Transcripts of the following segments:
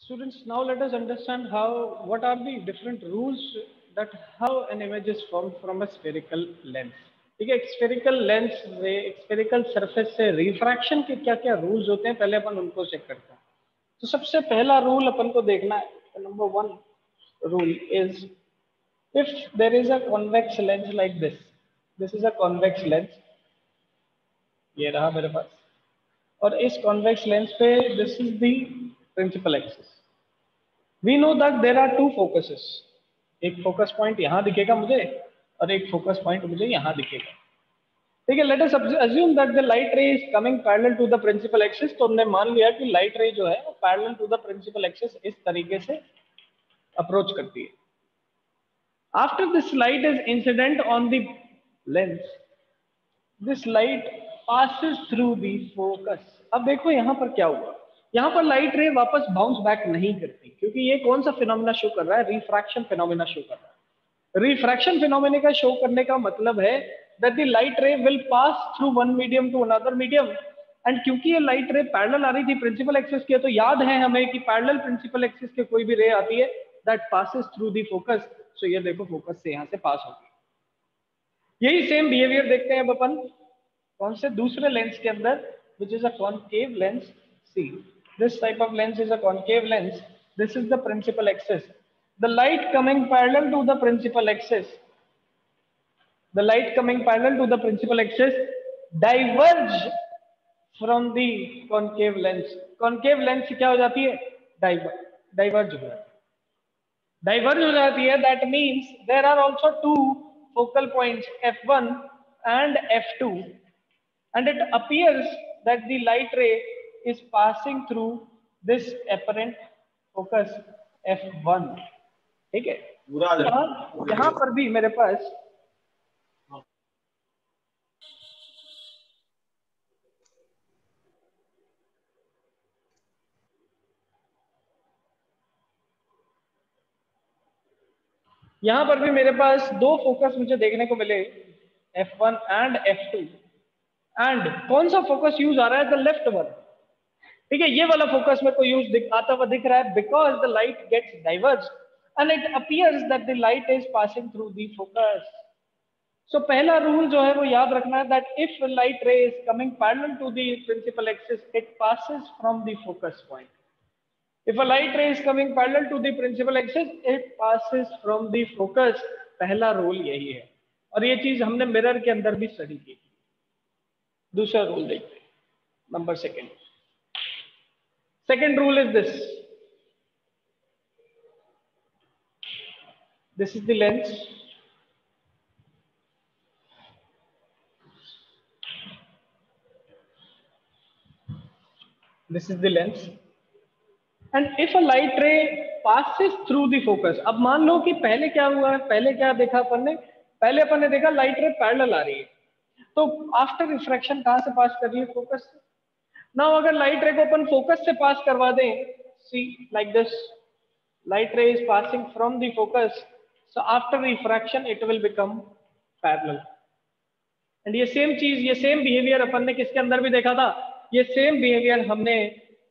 Students, now let us understand what are the different rules that how an image is formed from a spherical lens. ठीक है, एक spherical lens में एक spherical surface से refraction के क्या क्या rules होते हैं, पहले अपन उनको चेक करते हैं. तो सबसे पहला रूल अपन को देखना है. Number 1 rule is if there is a convex lens like this is a convex lens. ये रहा मेरे पास, और इस convex lens पे this is the principal axis. We know that there are two focuses. एक फोकस पॉइंट यहाँ दिखेगा मुझे और एक फोकस पॉइंट मुझे यहाँ दिखेगा. ठीक है, let us assume that the light ray is coming parallel to the principal axis. तो हमने मान लिया कि लाइट रे जो है वो parallel to the principal axis इस तरीके से अप्रोच करती है. After this light is incident on the lens, this light passes through the focus. अब देखो यहाँ पर क्या हुआ, यहाँ पर लाइट रे वापस बाउंस बैक नहीं करती, क्योंकि ये कौन सा फिनोमेना शो कर रहा है, रिफ्रैक्शन फिनोमेना शो कर रहा है. रिफ्रैक्शन फिनोमेना का शो करने का मतलब है that the light ray will pass through one medium to another medium. And क्योंकि ये लाइट रे पैरेलल आ रही थी प्रिंसिपल एक्सिस के, तो याद है हमें कि पैरेलल प्रिंसिपल एक्सिस के कोई भी रे आती है that passes through the focus. So ये देखो फोकस से यहाँ से पास होगी. यही सेम बिहेवियर देखते हैं अब अपन कौन से दूसरे लेंस के अंदर, which is a concave lens. See, this type of lens is a concave lens. This is the principal axis. The light coming parallel to the principal axis, the light coming parallel to the principal axis diverge from the concave lens. Concave lens क्या हो जाती है, diverge हो जाती है. Diverge हो जाती है, that means there are also two focal points f1 and f2. And it appears that the light ray is passing through this apparent focus f1. ठीक है, यहाँ पर भी मेरे पास दो फोकस मुझे देखने को मिले, f1 एंड f2. एंड कौन सा फोकस यूज आ रहा है, द लेफ्ट वन. ठीक है, ये वाला फोकस मेरे को यूज आता हुआ दिख रहा है, because the light gets diverge and it appears that the light is passing through the focus. So पहला रूल जो है वो याद रखना है that if light ray is coming parallel to the principal axis it passes from the focus point. If a light ray is coming parallel to the principal axis it passes from the focus. पहला रूल यही है, और ये चीज हमने mirror के अंदर भी स्टडी की. दूसरा रूल देखते हैं, number second rule is this is the lens, this is the lens, and if a light ray passes through the focus. अब मान लो कि पहले क्या हुआ है, पहले क्या देखा अपन ने, पहले अपन ने देखा लाइट रे पैरेलल आ रही है, तो आफ्टर रिफ्रैक्शन कहां से पास कर रही है, फोकस से. नाउ अगर लाइट रे को अपन फोकस से पास करवा दें, see like this, light ray is passing from the focus, so after refraction it will become parallel. and ये सेम चीज, ये सेम बिहेवियर अपन ने किसके अंदर भी देखा था, ये सेम बिहेवियर हमने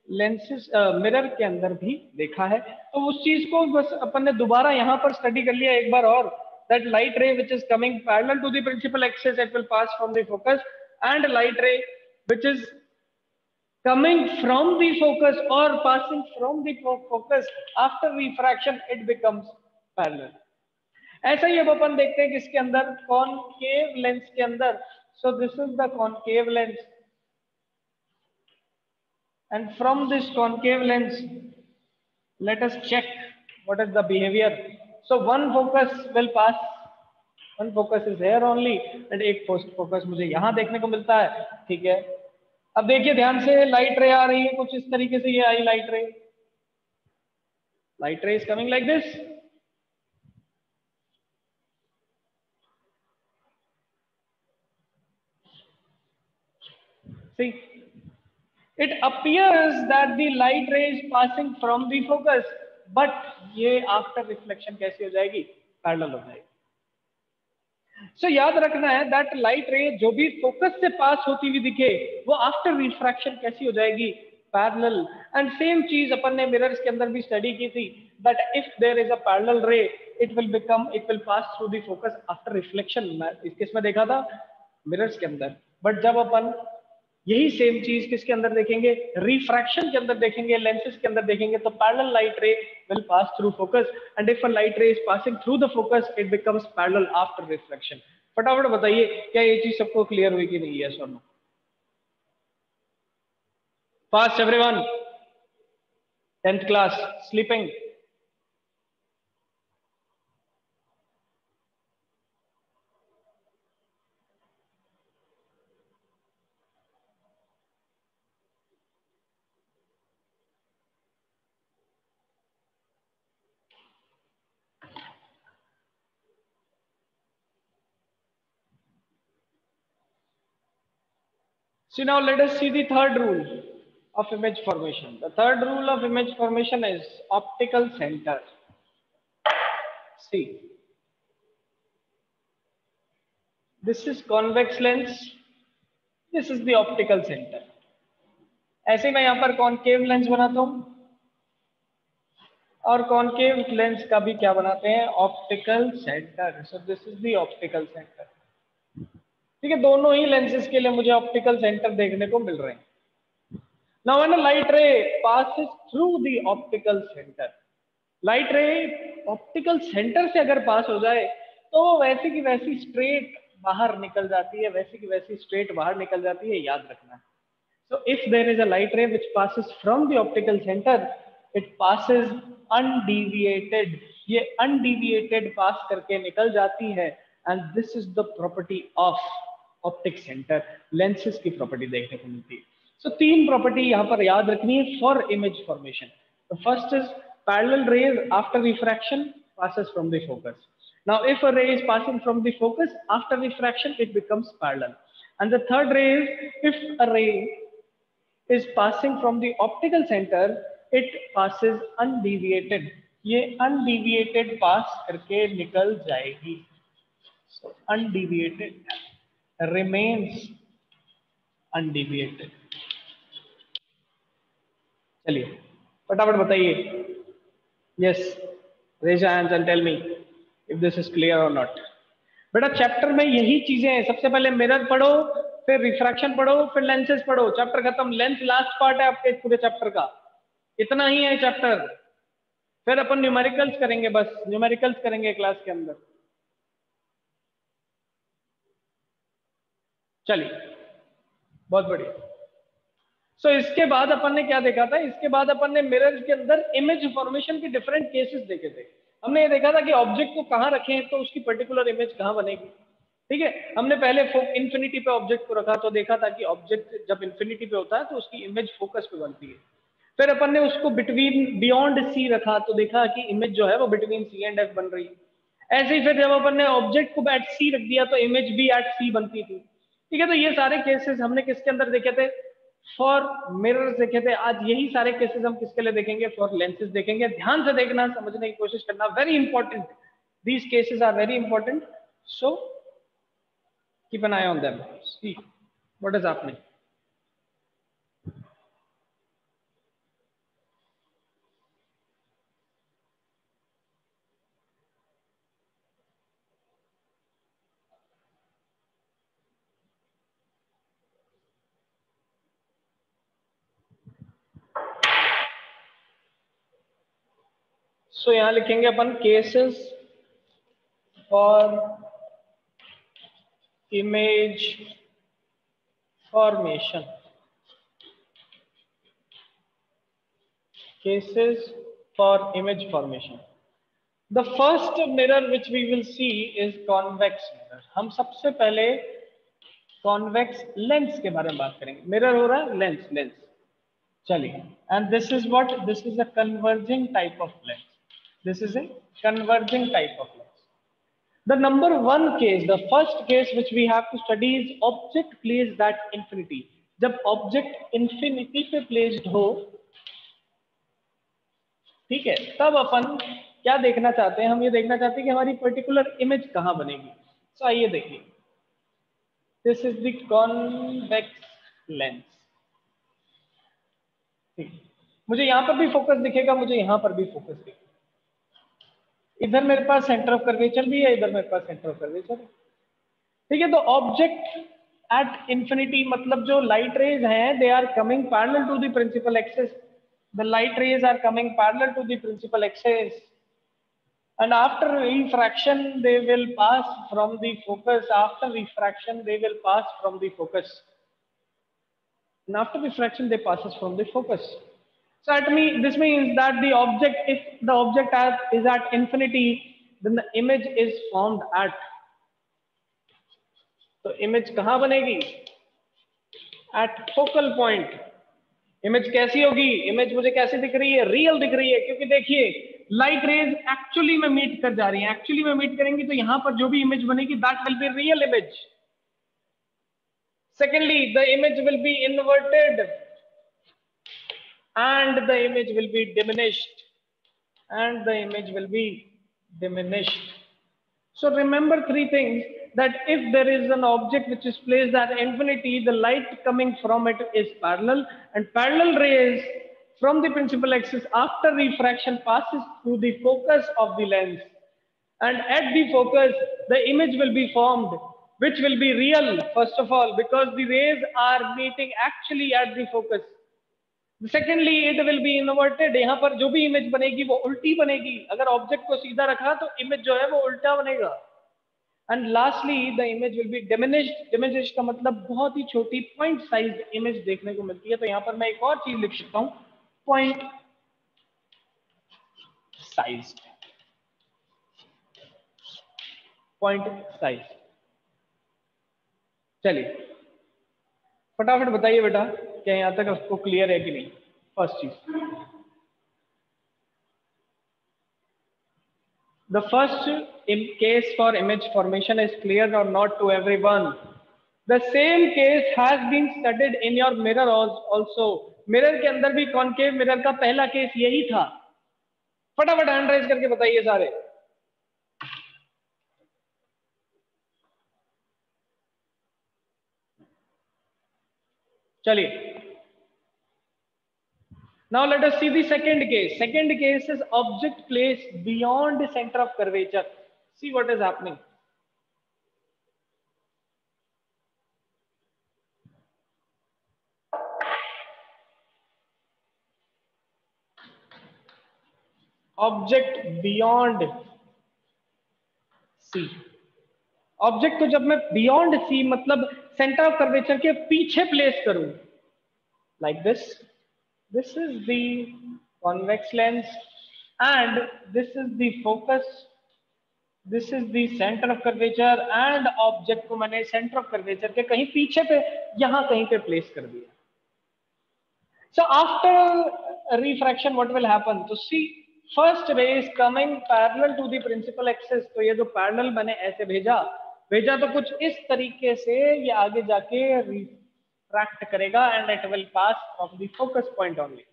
लेंसेज मिरर के अंदर भी देखा है. तो उस चीज को बस अपन ने दोबारा यहाँ पर स्टडी कर लिया एक बार और, that light ray which is coming parallel to the principal axis it will pass from the focus, and light ray which is coming from the focus or passing from the focus after refraction it becomes parallel. ऐसा ही अब अपन देखते हैं किसके अंदर, concave lens के अंदर. So this is the concave lens, and from this concave lens let us check what is the behaviour. So one focus will pass, one focus is here only, and एक focus मुझे यहाँ देखने को मिलता है. ठीक है, अब देखिए ध्यान से, लाइट रे आ रही है कुछ इस तरीके से, ये आई light ray, light ray is coming like this. See, it appears that the light ray is passing from the focus, but ये आफ्टर रिफ्लेक्शन कैसी हो जाएगी, पैरेलल हो जाएगी. सो याद रखना है दैट लाइट रे जो भी फोकस से पास होती हुई दिखे वो आफ्टर रिफ्रैक्शन कैसी हो जाएगी, पैरेलल। एंड सेम चीज अपन ने मिरर्स के अंदर भी स्टडी की थी, that if there is a parallel ray it will pass through the focus after reflection. इसमें देखा था मिरर्स के अंदर। बट जब अपन यही सेम चीज किसके अंदर देखेंगे, रिफ्रैक्शन के अंदर देखेंगे, लेंसेज के अंदर देखेंगे, तो parallel light ray will pass through focus and if a light ray is passing through the focus it becomes parallel after reflection. फटाफट बताइए क्या ये चीज सबको क्लियर हुई कि नहीं, यस और no? Fast everyone, 10th class sleeping? So now let us see the third rule of image formation. The third rule of image formation is optical center. See, this is convex lens, this is the optical center. ऐसे मैं यहां पर concave lens बनाता हूं और concave lens का भी क्या बनाते हैं, optical centre. So this is the optical centre. ठीक है, दोनों ही लेंसेज के लिए मुझे ऑप्टिकल सेंटर देखने को मिल रहे हैं। Now when a light ray passes through the optical center, light ray optical centre से अगर पास हो जाए तो वो वैसी की वैसी स्ट्रेट बाहर निकल जाती है, वैसी की वैसी स्ट्रेट बाहर निकल जाती है, याद रखना। So if there is a light ray which passes from the optical center, it passes undeviated, ये undeviated पास करके निकल जाती है and this is the property of optic center। lenses की प्रॉपर्टी देखने को मिलती है। So तीन प्रॉपर्टी यहाँ पर याद रखनी है for image formation। The first is parallel rays after refraction passes from the focus। Now if a ray is passing from the focus after refraction it becomes parallel। And the third ray is if a ray is passing from the optical center it passes undeviated, ये undeviated pass करके निकल जाएगी। So undeviated remains undeviated। चलिए फटाफट बताइए, yes, raise your hands and tell me if this is clear और not. बेटा chapter में यही चीजें हैं, सबसे पहले मिरर पढ़ो, फिर रिफ्रैक्शन पढ़ो, फिर लेंसेज पढ़ो, चैप्टर खत्म। लेंस लास्ट पार्ट है आपके पूरे चैप्टर का, इतना ही है चैप्टर। फिर अपन न्यूमेरिकल्स करेंगे, बस न्यूमेरिकल्स करेंगे क्लास के अंदर। चलिए बहुत बढ़िया। सो इसके बाद अपन ने क्या देखा था, इसके बाद अपन ने मिरर के अंदर इमेज फॉर्मेशन के डिफरेंट केसेस देखे थे। हमने ये देखा था कि ऑब्जेक्ट को कहाँ रखें तो उसकी पर्टिकुलर इमेज कहाँ बनेगी। ठीक है, हमने पहले इन्फिनिटी पे ऑब्जेक्ट को रखा तो देखा था कि ऑब्जेक्ट जब इन्फिनिटी पे होता है तो उसकी इमेज फोकस पे बनती है। फिर अपन ने उसको बिटवीन बियॉन्ड सी रखा तो देखा कि इमेज जो है वो बिटवीन सी एंड एफ बन रही है। ऐसे ही फिर जब अपन ने ऑब्जेक्ट को एट सी रख दिया तो इमेज भी एट सी बनती थी। ठीक है, तो ये सारे केसेस हमने किसके अंदर देखे थे, फॉर मिरर्स देखे थे। आज यही सारे केसेस हम किसके लिए देखेंगे, फॉर लेंसेज देखेंगे। ध्यान से देखना, समझने की कोशिश करना, very important, these cases are very important. So keep an eye on them, see what is happening। So यहां लिखेंगे अपन cases for image formation, cases for image formation। The first mirror which we will see is convex mirror। हम सबसे पहले convex lens के बारे में बात करेंगे। मिरर हो रहा है लेंस, लेंस, चलिए। And this is what, this is a converging type of lens, this is a converging type of lens। The number one case, the first case which we have to study is object placed at infinity। जब object infinity पे placed हो, ठीक है, तब अपन क्या देखना चाहते हैं, हम ये देखना चाहते हैं कि हमारी पर्टिकुलर इमेज कहां बनेगी। सो आइए देखिए, this is the convex lens. ठीक, मुझे यहाँ पर भी फोकस दिखेगा, मुझे यहाँ पर भी फोकस दिखेगा। इधर मेरे पास सेंटर ऑफ कर्वेचर भी है, इधर मेरे पास सेंटर ऑफ कर्वेचर है। ठीक है, तो ऑब्जेक्ट एट इंफिनिटी मतलब जो लाइट रेज हैं, they are coming parallel to the principal axis, the light rays are coming parallel to the principal axis, and after refraction they will pass from the focus. After refraction they will pass from the focus, and after refraction they passes from the focus. So this means that the object, if the object is at infinity, then the image is formed at, तो image कहाँ बनेगी? At focal point. Image कैसी होगी? Image मुझे कैसे दिख रही है? रियल दिख रही है, क्योंकि देखिए लाइट रेज एक्चुअली में मीट कर जा रही है, एक्चुअली में मीट करेंगी तो यहां पर जो भी इमेज बनेगी that will be real image. Secondly the image will B inverted and the image will be diminished, and the image will be diminished. So remember three things, that if there is an object which is placed at infinity, the light coming from it is parallel, and parallel rays from the principal axis after refraction passes through the focus of the lens, and at the focus the image will be formed, which will be real first of all because the rays are meeting actually at the focus. Secondly it will B inverted, यहाँ पर जो भी image बनेगी वो उल्टी बनेगी, अगर object को सीधा रखा तो इमेज जो है वो उल्टा बनेगा. And lastly the image will be diminished. Diminished का मतलब बहुत ही छोटी पॉइंट साइज इमेज देखने को मिलती है. तो यहाँ पर मैं एक और चीज लिख सकता हूँ, पॉइंट साइज. Point size. चलिए फटाफट बताइए बेटा, क्या यहां तक आपको क्लियर है कि नहीं? फर्स्ट चीज, the first case for image formation is clear और not to everyone. The same case has been studied in your mirror also. Mirror के अंदर भी कॉनकेव मिरर का पहला केस यही था. फटाफट हैंड राइज करके बताइए सारे. चलिए, now let us see the second case. Second case is object placed beyond the center of curvature. See what is happening. Object beyond C. Object को जब मैं बियॉन्ड सी मतलब सेंटर ऑफ कर्वेचर के पीछे प्लेस करूं, like this, this is the convex lens and this is the focus, this is the centre of curvature, and object को मैंने centre of curvature के कहीं पीछे पे यहां कहीं पे प्लेस कर दिया. So after refraction what will happen? तो see first ray is coming parallel to the principal axis. तो ये जो पैरेलल मैंने ऐसे भेजा तो कुछ इस तरीके से ये आगे जाके रिफ्रैक्ट करेगा and it will pass from the focus point only.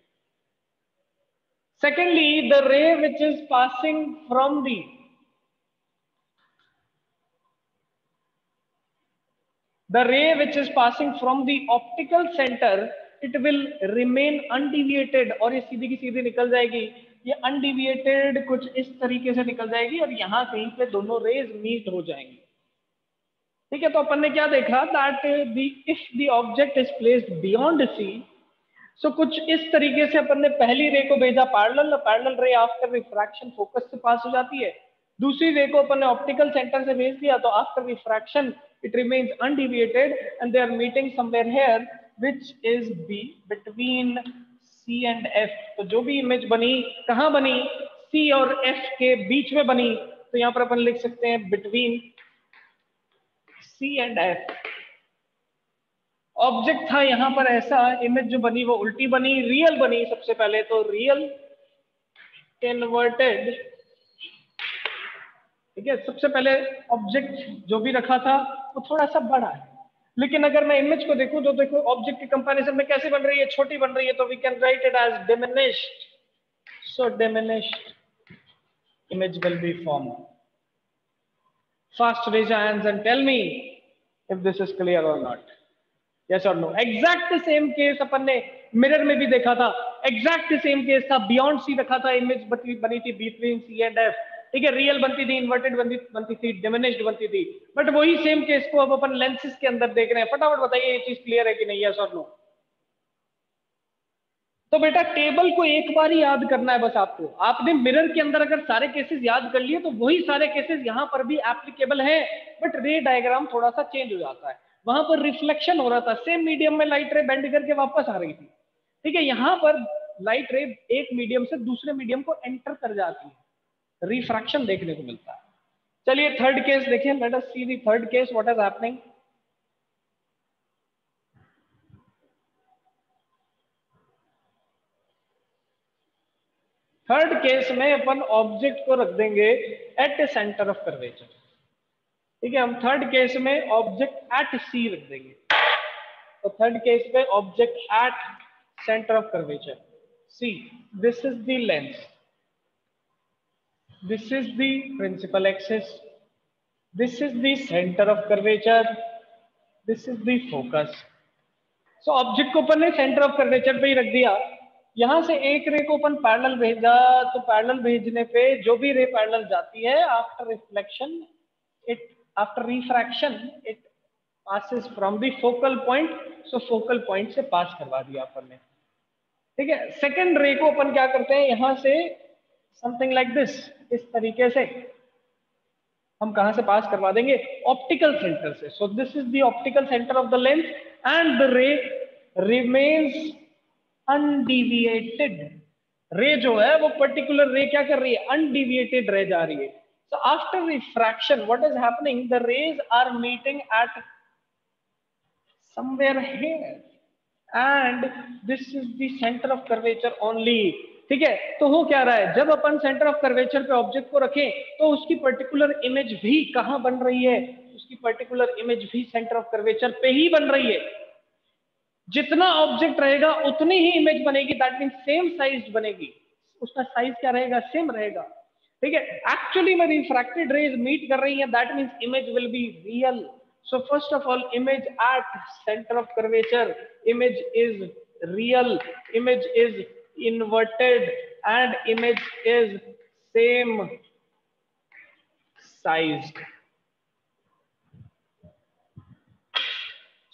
Secondly the रे which is passing from the ray which is passing from the optical center, it will remain undeviated. और ये सीधी की सीधी निकल जाएगी, ये undeviated कुछ इस तरीके से निकल जाएगी और यहाँ कहीं पे दोनों रेज मीट हो जाएंगी. ठीक है, तो अपन ने क्या देखा, that if the object is placed beyond C, so कुछ इस तरीके से अपन ने पहली रे को भेजा पैरेलल रे आफ्टर रिफ्रैक्शन फोकस से पास हो जाती है. दूसरी रे को अपन ने ऑप्टिकल सेंटर से भेज दिया तो after refraction it remains undeviated and they are meeting somewhere here which is between C and F. तो जो भी इमेज बनी कहां बनी? C और F के बीच में बनी. तो यहां पर अपन लिख सकते हैं between C and F. Object था यहां पर ऐसा, इमेज जो बनी वो उल्टी बनी, रियल बनी. सबसे पहले तो रियल इन्वर्टेड. ठीक है, सबसे पहले ऑब्जेक्ट जो भी रखा था वो थोड़ा सा बड़ा है, लेकिन अगर मैं इमेज को देखूं तो देखो ऑब्जेक्ट के कंपैरिजन में कैसे बन रही है, छोटी बन रही है. तो we can write it as diminished. So diminished image will be formed. Fast raise your hands and tell me if this is clear or not. Yes or no? Exact same case अपन ने mirror में भी देखा था, exact same case था, beyond सी रखा था, image बनी थी बिटवीन सी एंड एफ, ठीक है, रियल बनती थी, इन्वर्टेड बनती थी, डिमिनिश्ड बनती थी, बट वही सेम केस को अब अपन लेंसेज के अंदर देख रहे हैं। फटाफट बताइए ये चीज क्लियर है कि नहीं, यस और नो? तो बेटा टेबल को एक बार ही याद करना है बस आपको, आपने मिरर के अंदर अगर सारे केसेस याद कर लिए तो वही सारे केसेस यहां पर भी एप्लीकेबल है, बट रे डायग्राम थोड़ा सा चेंज हो जाता है। वहां पर रिफ्लेक्शन हो रहा था, सेम मीडियम में लाइट रे बेंड करके वापस आ रही थी, ठीक है, यहां पर लाइट रे एक मीडियम से दूसरे मीडियम को एंटर कर जाती है, रिफ्रैक्शन देखने को मिलता है। चलिए थर्ड केस देखिए, let us see the third case what is happening. Third case में अपन ऑब्जेक्ट को रख देंगे एट सेंटर ऑफ कर्वेचर, ठीक है, हम थर्ड केस में ऑब्जेक्ट एट सी रख देंगे। तो थर्ड केस में object at centre of curvature C, this is the lens, this is the principal axis, this is the centre of curvature, this is the focus. So object को अपन ने centre of curvature पे ही रख दिया, यहां से एक रे को अपन पैरेलल भेजा, तो पैरेलल भेजने पे जो भी रे पैरेलल जाती है after reflection it, after refraction it passes from the focal point, so focal point से पास करवा दिया अपन ने, ठीक है। सेकंड रे को अपन क्या करते हैं, यहां से समथिंग लाइक दिस, इस तरीके से हम कहां से पास करवा देंगे, ऑप्टिकल सेंटर से। सो this is the optical centre of the lens and the रे रिमेन्स अनडिविएटेड। रे जो है वो पर्टिकुलर रे क्या कर रही है, अनडिविएटेड रह जा रही है। So after refraction what is happening, the rays are meeting at somewhere here and this is the centre of curvature only, ठीक है। तो हो क्या रहा है, जब अपन सेंटर ऑफ कर्वेचर पे ऑब्जेक्ट को रखें तो उसकी पर्टिकुलर इमेज भी कहां बन रही है, उसकी पर्टिकुलर इमेज भी सेंटर ऑफ कर्वेचर पे ही बन रही है। जितना ऑब्जेक्ट रहेगा उतनी ही इमेज बनेगी, दैट मीन सेम साइज बनेगी, उसका साइज क्या रहेगा, सेम रहेगा, ठीक है। एक्चुअली में रिफ्रैक्टेड रेज मीट कर रही है, that means image will be real. So first of all image at centre of curvature, image is real, image is inverted and image is same sized.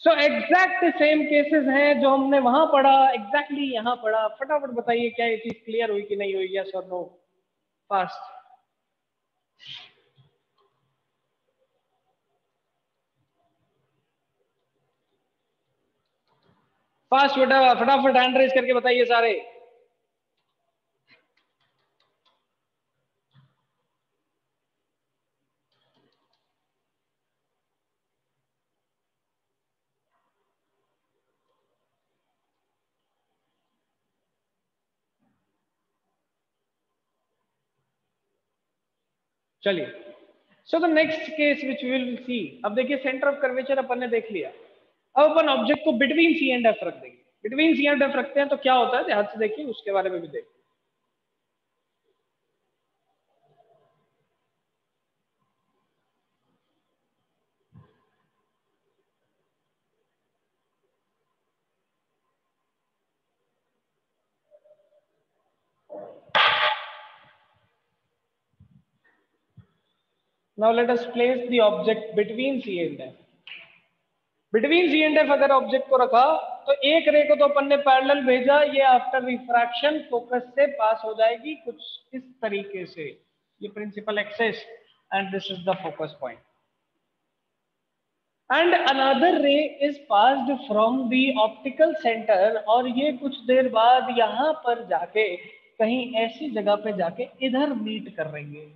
So exact same cases हैं जो हमने वहां पढ़ा, exactly यहां पढ़ा। फटाफट बताइए क्या ये चीज क्लियर हुई कि नहीं हुई, yes or no, fast. Fast बेटा, फटाफट हैंड रेज करके बताइए सारे। चलिए, so the next case which will see, अब देखिए सेंटर ऑफ कर्वेचर अपन ने देख लिया, अब अपन ऑब्जेक्ट को बिटवीन सी एंड एफ रख देंगे। बिटवीन सी एंड एफ रखते हैं तो क्या होता है, ध्यान से देखिए, उसके बारे में भी देखिए। Now let us place the object between C and F. Between C and F अगर ऑब्जेक्ट को रखा तो एक रे को तो अपन ने पैरेलल भेजा, ये आफ्टर रिफ्रैक्शन फोकस से पास हो जाएगी कुछ इस तरीके से, ये principal axis and this is the focus point, and another ray is passed from the optical centre, और ये कुछ देर बाद यहां पर जाके कहीं ऐसी जगह पे जाके इधर मीट कर रही है।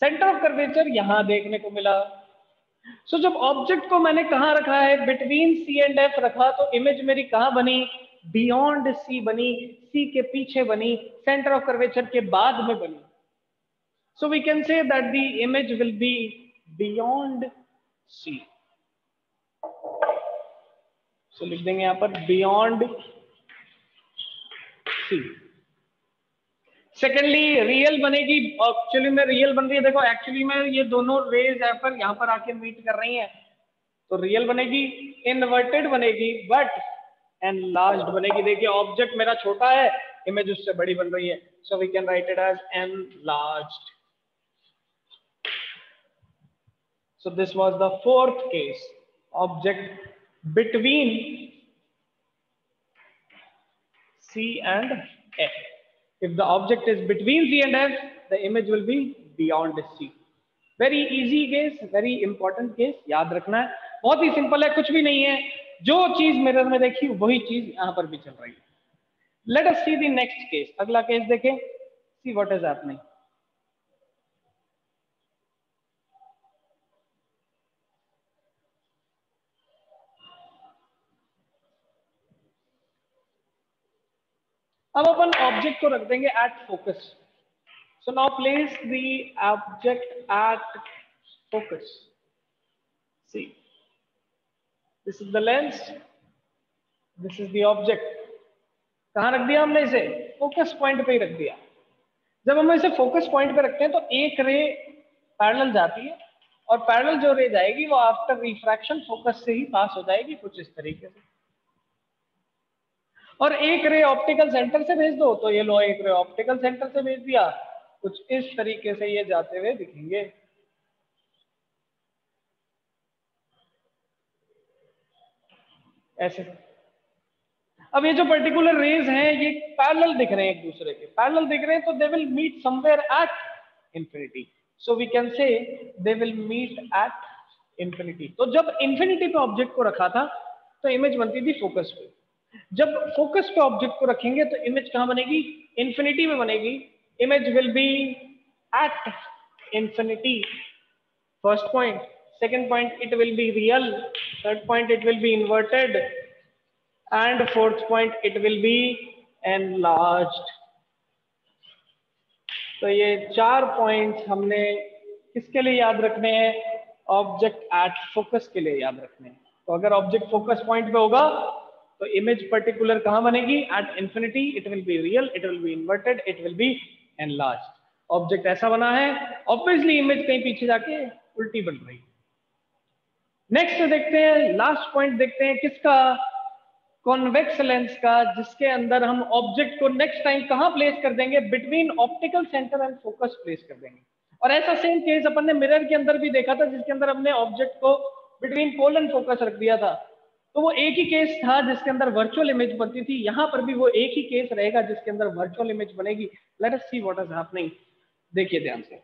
सेंटर ऑफ कर्वेचर यहां देखने को मिला। सो जब ऑब्जेक्ट को मैंने कहां रखा है, बिटवीन सी एंड एफ रखा, तो इमेज मेरी कहां बनी, बियॉन्ड सी बनी, सी के पीछे बनी, सेंटर ऑफ कर्वेचर के बाद में बनी। So we can say that the image will be beyond C. सो लिख देंगे यहां पर बियॉन्ड सी। सेकेंडली रियल बनेगी, एक्चुअली में रियल बन रही है, देखो एक्चुअली में ये दोनों रेज यहाँ पर आके मीट कर रही हैं, तो रियल बनेगी, इन्वर्टेड बनेगी, बट एनलार्ज्ड बनेगी। देखिए ऑब्जेक्ट मेरा छोटा है, इमेज उससे बड़ी बन रही है, so we can write it as enlarged. So this was the fourth case, object between C and F. If the object is between C and F, the image will be beyond C. Very easy case, very important case, याद रखना है, बहुत ही simple है, कुछ भी नहीं है, जो चीज मिरर में देखी वही चीज यहां पर भी चल रही है। Let us see the next case, अगला केस देखें, see what is happening. अब अपन ऑब्जेक्ट को रख देंगे at focus. So now place the object at focus. See, this is the lens, this is the object. कहां रख दिया हमने इसे? फोकस पॉइंट पे ही रख दिया। जब हम इसे फोकस पॉइंट पे रखते हैं तो एक रे पैरेलल जाती है, और पैरेलल जो रे जाएगी वो आफ्टर रिफ्रैक्शन फोकस से ही पास हो जाएगी, कुछ इस तरीके से। और एक रे ऑप्टिकल सेंटर से भेज दो, तो ये लो एक रे ऑप्टिकल सेंटर से भेज दिया, कुछ इस तरीके से ये जाते हुए दिखेंगे। ऐसे। अब ये जो पर्टिकुलर रेज हैं ये पैरेलल दिख रहे हैं, एक दूसरे के पैरेलल दिख रहे हैं, तो they will meet somewhere at infinity. So we can say they will meet at infinity. तो जब इंफिनिटी पे ऑब्जेक्ट को रखा था तो इमेज बनती थी फोकस पे। जब फोकस पे ऑब्जेक्ट को रखेंगे तो इमेज कहां बनेगी? इंफिनिटी में बनेगी। Image will B at infinity, first point. Second point, it will be real. Third point, it will B inverted. And fourth point, it will B enlarged. तो ये 4 पॉइंट्स हमने किसके लिए याद रखने हैं? ऑब्जेक्ट एट फोकस के लिए याद रखने हैं। तो अगर ऑब्जेक्ट फोकस पॉइंट पे होगा तो इमेज पर्टिकुलर कहां बनेगी? At infinity. It will be real, it will B inverted, it will B enlarged. Object ऐसा बना है, ऑब्वियसली इमेज कहीं पीछे जाके उल्टी बन रही है। नेक्स्ट देखते हैं, लास्ट पॉइंट देखते हैं किसका? कॉन्वेक्स लेंस का, जिसके अंदर हम ऑब्जेक्ट को नेक्स्ट टाइम कहां प्लेस कर देंगे? Between optical centre and focus place कर देंगे। और ऐसा सेम केस अपन ने मिरर के अंदर भी देखा था, जिसके अंदर हमने ऑब्जेक्ट को बिटवीन पोल एंड फोकस रख दिया था। तो वो एक ही केस था जिसके अंदर वर्चुअल इमेज बनती थी। यहां पर भी वो एक ही केस रहेगा जिसके अंदर वर्चुअल इमेज बनेगी। Let us see what is happening. देखिए ध्यान से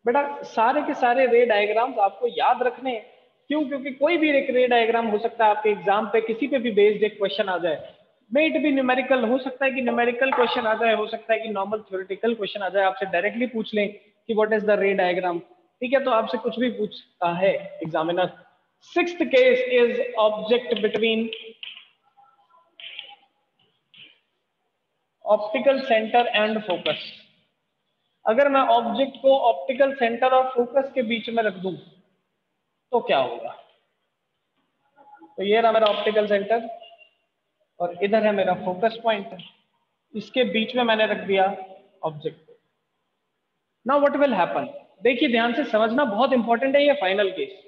बेटा, सारे के सारे रे डायग्राम्स आपको याद रखने हैं। क्यों? क्योंकि कोई भी एक रे डायग्राम हो सकता है आपके एग्जाम पे किसी पे भी बेस्ड एक क्वेश्चन आ जाए। मे इट भी न्यूमेरिकल, हो सकता है कि न्यूमेरिकल क्वेश्चन आ जाए, हो सकता है कि नॉर्मल थ्योरेटिकल क्वेश्चन आ जाए, आपसे डायरेक्टली पूछ लें कि व्हाट इज द रे डायग्राम। ठीक है, तो आपसे कुछ भी पूछता है examiner. Sixth case is object between optical centre and focus. अगर मैं ऑब्जेक्ट को ऑप्टिकल सेंटर और फोकस के बीच में रख दूं तो क्या होगा? तो ये रहा मेरा ऑप्टिकल सेंटर और इधर है मेरा फोकस पॉइंट। इसके बीच में मैंने रख दिया object. Now what will happen? देखिए ध्यान से समझना, बहुत इंपॉर्टेंट है ये final case.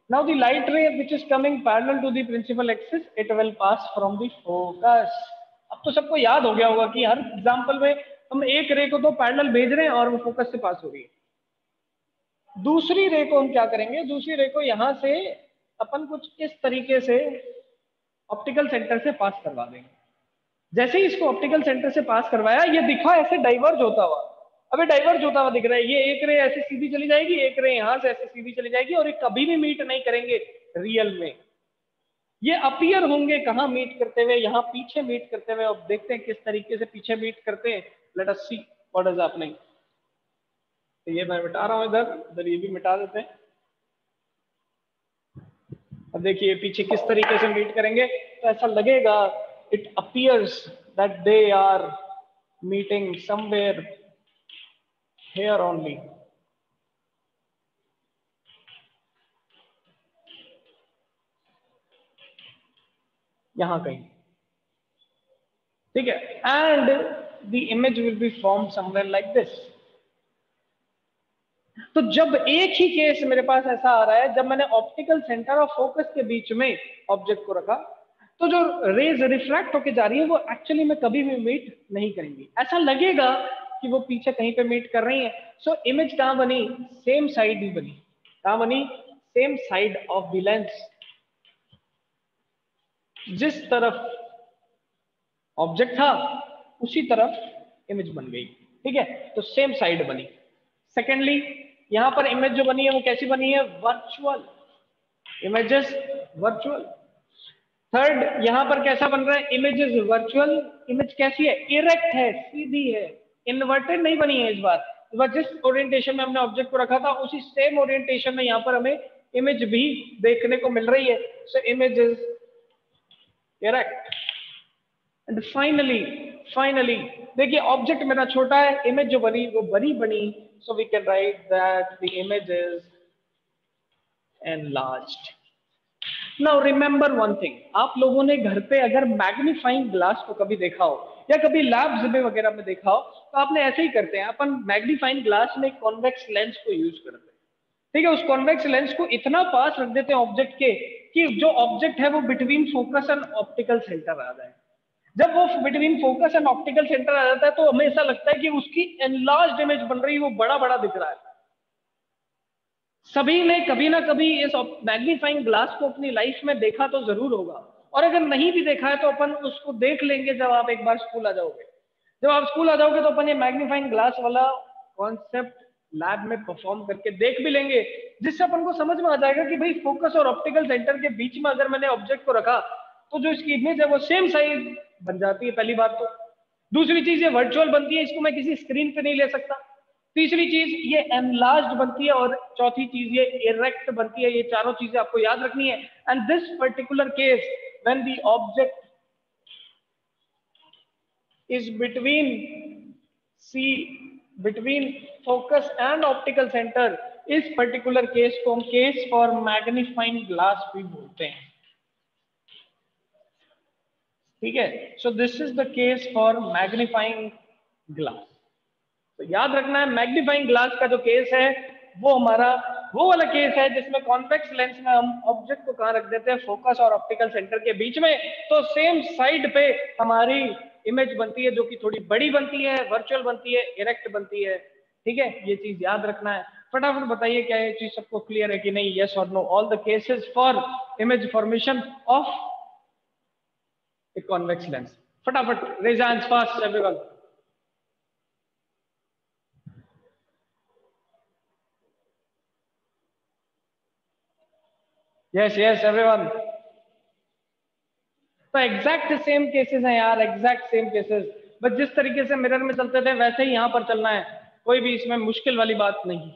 Now the light ray which is coming parallel to the principal axis, it will pass from the focus. अब तो सबको याद हो गया होगा कि हर एग्जांपल में हम एक रे को तो पैरेलल भेज रहे हैं और वो फोकस से पास हो रही है। दूसरी रे को हम क्या करेंगे? दूसरी रे को यहां से अपन कुछ इस तरीके से ऑप्टिकल सेंटर से पास करवा देंगे। जैसे ही इसको ऑप्टिकल सेंटर से पास करवाया, ये दिखा ऐसे डाइवर्ज होता हुआ। अबे डाइवर्ज होता हुआ दिख रहा है। ये एक रे ऐसे सीधी चली जाएगी, एक रे यहां से ऐसे सीधी चली जाएगी, और ये कभी भी मीट नहीं करेंगे रियल में। ये अपीयर होंगे कहां मीट करते हुए? यहाँ पीछे मीट करते हुए। अब देखते हैं किस तरीके से पीछे मीट करते हैं। Let us see what is happening. तो ये मैं मिटा रहा हूं, इधर इधर ये भी मिटा देते हैं। अब देखिए पीछे किस तरीके से मीट करेंगे, तो ऐसा लगेगा, it appears that they are meeting somewhere here only. यहां कहीं, ठीक है। And the image will be form somewhere like this. तो जब एक ही केस मेरे पास ऐसा आ रहा है, जब मैंने ऑप्टिकल सेंटर और फोकस के बीच में ऑब्जेक्ट को रखा, तो जो रेज रिफ्रैक्ट होके जा रही है वो एक्चुअली में कभी भी मीट नहीं करेंगी। ऐसा लगेगा कि वो पीछे कहीं पे मीट कर रही है। सो इमेज कहां बनी? सेम साइड ही बनी। कहां बनी? Same side of the lens. जिस तरफ ऑब्जेक्ट था उसी तरफ इमेज बन गई। ठीक है, तो सेम साइड बनी। सेकेंडली, यहां पर इमेज जो बनी है वो कैसी बनी है? Virtual images, virtual. थर्ड, यहां पर कैसा बन रहा है? Images virtual. इमेज कैसी है? इरेक्ट है, सीधी है, इन्वर्टेड नहीं बनी है इस बार। जिस ओरिएंटेशन में हमने ऑब्जेक्ट को रखा था उसी सेम ओरिएंटेशन में यहां पर हमें इमेज भी देखने को मिल रही है। So image is erect. And finally देखिए, ऑब्जेक्ट मेरा छोटा है, इमेज जो बनी वो बड़ी बनी। So we can write that the image is enlarged. Now remember one thing, आप लोगों ने घर पे अगर मैग्नीफाइंग ग्लास को कभी देखा हो या कभी लैब्स में वगैरह में देखा हो, तो आपने ऐसे ही करते हैं, अपन मैग्नीफाइंग ग्लास में कॉन्वेक्स लेंस को यूज करते हैं। ठीक है, उस कॉन्वेक्स लेंस को इतना पास रख देते हैं ऑब्जेक्ट के कि जो ऑब्जेक्ट है वो between focus and optical center आ जाए। जब वो between focus and optical center आ जाता है तो हमें ऐसा लगता है कि उसकी एनलार्ज्ड इमेज बन रही है, वो बड़ा बड़ा दिख रहा है। सभी ने कभी ना कभी इस मैग्नीफाइंग ग्लास को अपनी लाइफ में देखा तो जरूर होगा, और अगर नहीं भी देखा है तो अपन उसको देख लेंगे जब आप एक बार स्कूल आ जाओगे। जब आप स्कूल आ जाओगे तो अपन ये मैग्नीफाइंग ग्लास वाला कॉन्सेप्ट लैब में परफॉर्म करके देख भी लेंगे, जिससे अपन को समझ में आ जाएगा कि भाई फोकस और ऑप्टिकल सेंटर के बीच में अगर मैंने ऑब्जेक्ट को रखा तो जो इसकी इमेज है वो सेम साइज बन जाती है, पहली बात तो। दूसरी चीज ये वर्चुअल बनती है, इसको मैं किसी स्क्रीन पे नहीं ले सकता। तीसरी चीज ये एनलार्ज्ड बनती है, और चौथी चीज ये इरेक्ट बनती है। ये चारों चीजें आपको याद रखनी है। And this particular case, when the object is between focus and optical center, इस पर्टिकुलर केस को हम केस फॉर मैग्नीफाइंग ग्लास भी बोलते हैं। ठीक है, सो this is the case for magnifying glass. तो याद रखना है, मैग्नीफाइंग ग्लास का जो केस है वो हमारा वो वाला केस है जिसमें कॉन्वेक्स लेंस में हम ऑब्जेक्ट को कहां रख देते हैं? फोकस और ऑप्टिकल सेंटर के बीच में। तो सेम साइड पे हमारी इमेज बनती है, जो कि थोड़ी बड़ी बनती है, वर्चुअल बनती है, इरेक्ट बनती है। ठीक है, ये चीज याद रखना है। फटाफट बताइए क्या ये चीज सबको क्लियर है कि नहीं? यस और no, all the cases for image formation of a convex lens. फटाफट raise hands fast everyone. Yes yes everyone. तो एग्जैक्ट सेम केसेस हैं यार, एग्जैक्ट सेम केसेस। बस जिस तरीके से मिरर में चलते थे वैसे ही यहां पर चलना है, कोई भी इसमें मुश्किल वाली बात नहीं।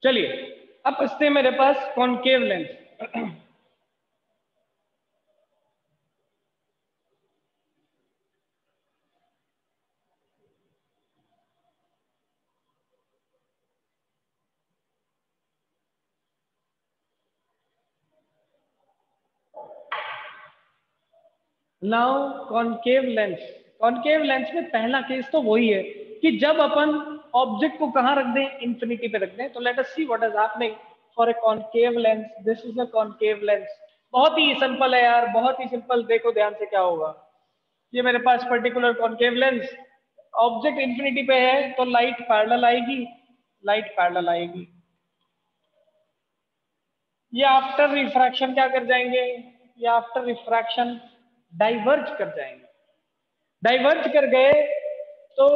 चलिए, अब इससे मेरे पास concave lens. Now concave lens, concave lens में पहला केस तो वही है कि जब अपन ऑब्जेक्ट को कहां रख दें? इंफिनिटी पे रख दें। तो let us see what is happening for a concave lens. This is a concave lens. बहुत ही सिंपल है यार, बहुत ही सिंपल। देखो ध्यान से क्या होगा। ये मेरे पास particular concave lens, object infinity पे है तो लाइट पैरेलल आएगी, लाइट पैरेलल आएगी। ये आफ्टर रिफ्रैक्शन क्या कर जाएंगे? ये आफ्टर रिफ्रैक्शन डाइवर्ज कर जाएंगे। डाइवर्ज कर गए तो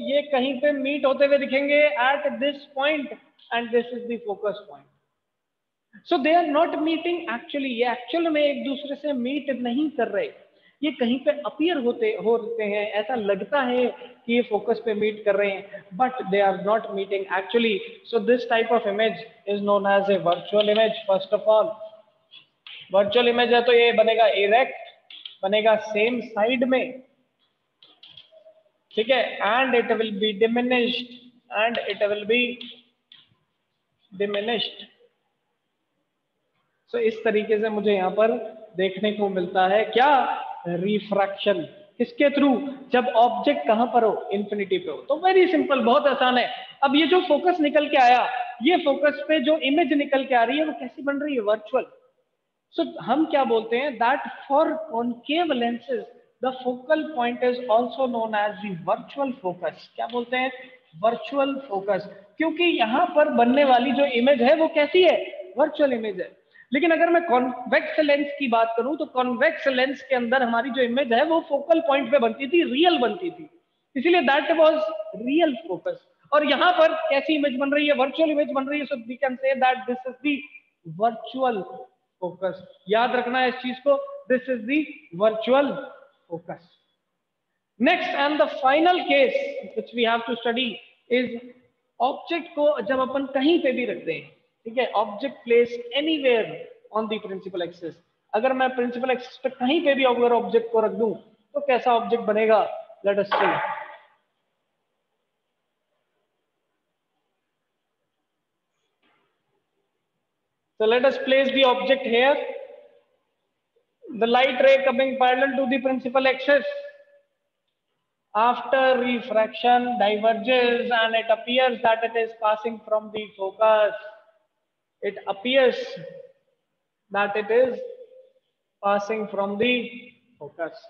ये कहीं पे मीट होते हुए दिखेंगे at this point, and this is the focus point. So they are not meeting actually, ये एक्चुअल में एक दूसरे से मीट नहीं कर रहे। ये कहीं पे अपीयर होते हैं, ऐसा लगता है कि ये फोकस पे मीट कर रहे हैं, but they are not meeting actually. So this type of image is known as a virtual image. First of all, virtual image है तो ये बनेगा इरेक्ट, बनेगा सेम साइड में। ठीक है, and it will be diminished, and it will be diminished. So इस तरीके से मुझे यहाँ पर देखने को मिलता है क्या? रिफ्रैक्शन। किसके थ्रू? जब ऑब्जेक्ट कहां पर हो? इन्फिनिटी पे हो। तो वेरी सिंपल, बहुत आसान है। अब ये जो फोकस निकल के आया, ये फोकस पे जो इमेज निकल के आ रही है वो कैसी बन रही है? वर्चुअल। सो हम क्या बोलते हैं? That for concave lenses the focal point is also known as the virtual focus. क्या बोलते हैं? Virtual focus. क्योंकि यहां पर बनने वाली जो इमेज है वो कैसी है? वर्चुअल इमेज है। लेकिन अगर मैं कॉन्वेक्स लेंस की बात करूं तो कॉन्वेक्स लेंस के अंदर हमारी जो इमेज है वो फोकल पॉइंट पे बनती थी, रियल बनती थी, इसीलिए दैट वाज रियल फोकस। और यहां पर कैसी इमेज बन रही है? वर्चुअल इमेज बन रही है। So we can say that this is the virtual focus. याद रखना है इस चीज को, this is the virtual focus. Next and the final case which we have to study is object को जब अपन कहीं पे भी रखते हैं, ठीक है, object place anywhere on the principal axis. अगर मैं प्रिंसिपल एक्सिस पे कहीं पे भी अगर ऑब्जेक्ट को रख दूं तो कैसा ऑब्जेक्ट बनेगा? Let us C. So let us place the object here. The light ray coming parallel to the principal axis. After refraction diverges and it appears that it is passing from the focus. It appears that it is passing from the focus.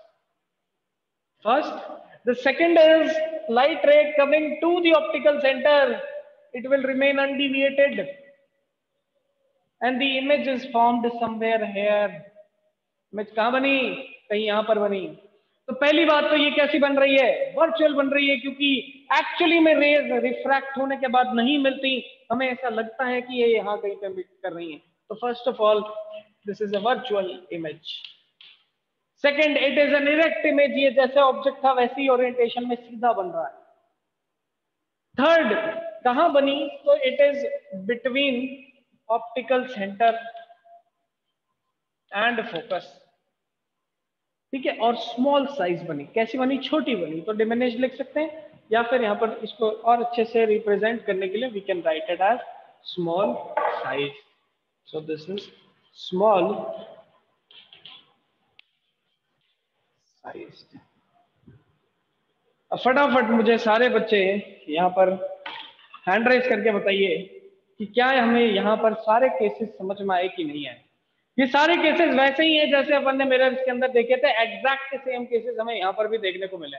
First. The second is light ray coming to the optical center. It will remain undeviated. And the image is formed somewhere here. Image कहां बनी? कहीं यहां पर बनी। तो पहली बात तो ये कैसी बन रही है? वर्चुअल बन रही है, क्योंकि एक्चुअली में रेज रिफ्रैक्ट होने के बाद नहीं मिलती, हमें ऐसा लगता है कि ये यहां कहीं पे मीट कर रही है। तो first of all this is a virtual image. Second, it is an erect image. ये जैसे ऑब्जेक्ट था वैसी ओरिएंटेशन में सीधा बन रहा है। थर्ड, कहां बनी? तो it is between optical centre and focus, ठीक है। और स्मॉल साइज बनी। कैसी बनी? छोटी बनी। तो डिमिनिश लिख सकते हैं, या फिर यहां पर इसको और अच्छे से रिप्रेजेंट करने के लिए we can write it as small size. So this is small size. अब फटाफट मुझे सारे बच्चे यहाँ पर हैंड राइज करके बताइए कि क्या हमें यहाँ पर सारे केसेस समझ में आए कि नहीं आए। ये सारे केसेस वैसे ही हैं जैसे अपन ने मिरर्स के अंदर देखे थे, एग्जैक्ट सेम केसेस हमें यहाँ पर भी देखने को मिले,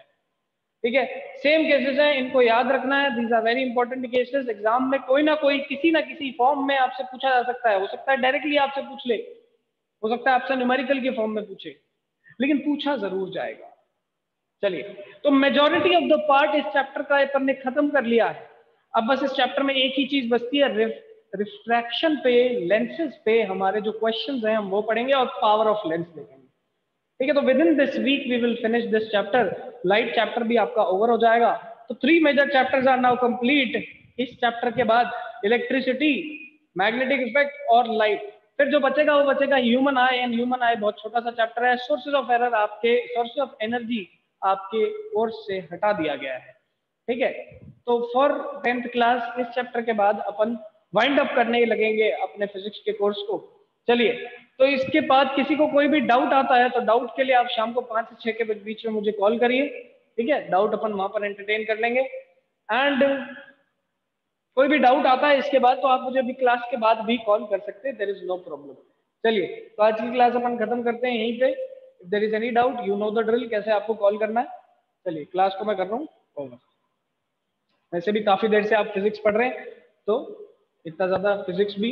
ठीक है। सेम केसेस हैं, इनको याद रखना है। These are very important cases. Exam में कोई ना कोई किसी ना किसी फॉर्म में आपसे पूछा जा सकता है। हो सकता है डायरेक्टली आपसे पूछ ले, हो सकता है आपसे न्यूमेरिकल के फॉर्म में पूछे, लेकिन पूछा जरूर जाएगा। चलिए, तो मेजॉरिटी ऑफ द पार्ट इस चैप्टर का अपन ने खत्म कर लिया है। अब बस इस चैप्टर में एक ही चीज बचती है, रिफ्रैक्शन पे, लेंसेज पे हमारे जो क्वेश्चंस हैं हम वो पढ़ेंगे और पावर ऑफ लेंस देखेंगे, ठीक है। तो within this week we will finish this chapter. Light chapter भी आपका ओवर हो जाएगा। तो 3 major chapters are now complete. इस चैप्टर के बाद इलेक्ट्रिसिटी, मैग्नेटिक इफेक्ट और लाइट। फिर जो बचेगा वो बचेगा human eye. And human eye बहुत छोटा सा चैप्टर है। सोर्सेज ऑफ एरर आपके, सोर्सेज ऑफ एनर्जी आपके कोर्स से हटा दिया गया है, ठीक है। तो फॉर 10th क्लास इस चैप्टर के बाद अपन वाइंड अप करने लगेंगे अपने फिजिक्स के कोर्स को। चलिए, तो इसके बाद किसी को कोई भी डाउट आता है तो डाउट के लिए आप शाम को 5 से 6 के बीच में मुझे कॉल करिए, ठीक है। डाउट अपन वहां पर एंटरटेन कर लेंगे। एंड कोई भी डाउट आता है इसके बाद तो आप मुझे अभी क्लास के बाद भी कॉल कर सकते हैं, देयर इज नो प्रॉब्लम। चलिए, तो आज की क्लास अपन खत्म करते हैं यहीं पे। If there is any doubt you know the drill, कैसे आपको कॉल करना है। चलिए, क्लास को मैं कर रहा हूँ ओवर। वैसे भी काफी देर से आप फिजिक्स पढ़ रहे हैं तो इतना ज्यादा फिजिक्स भी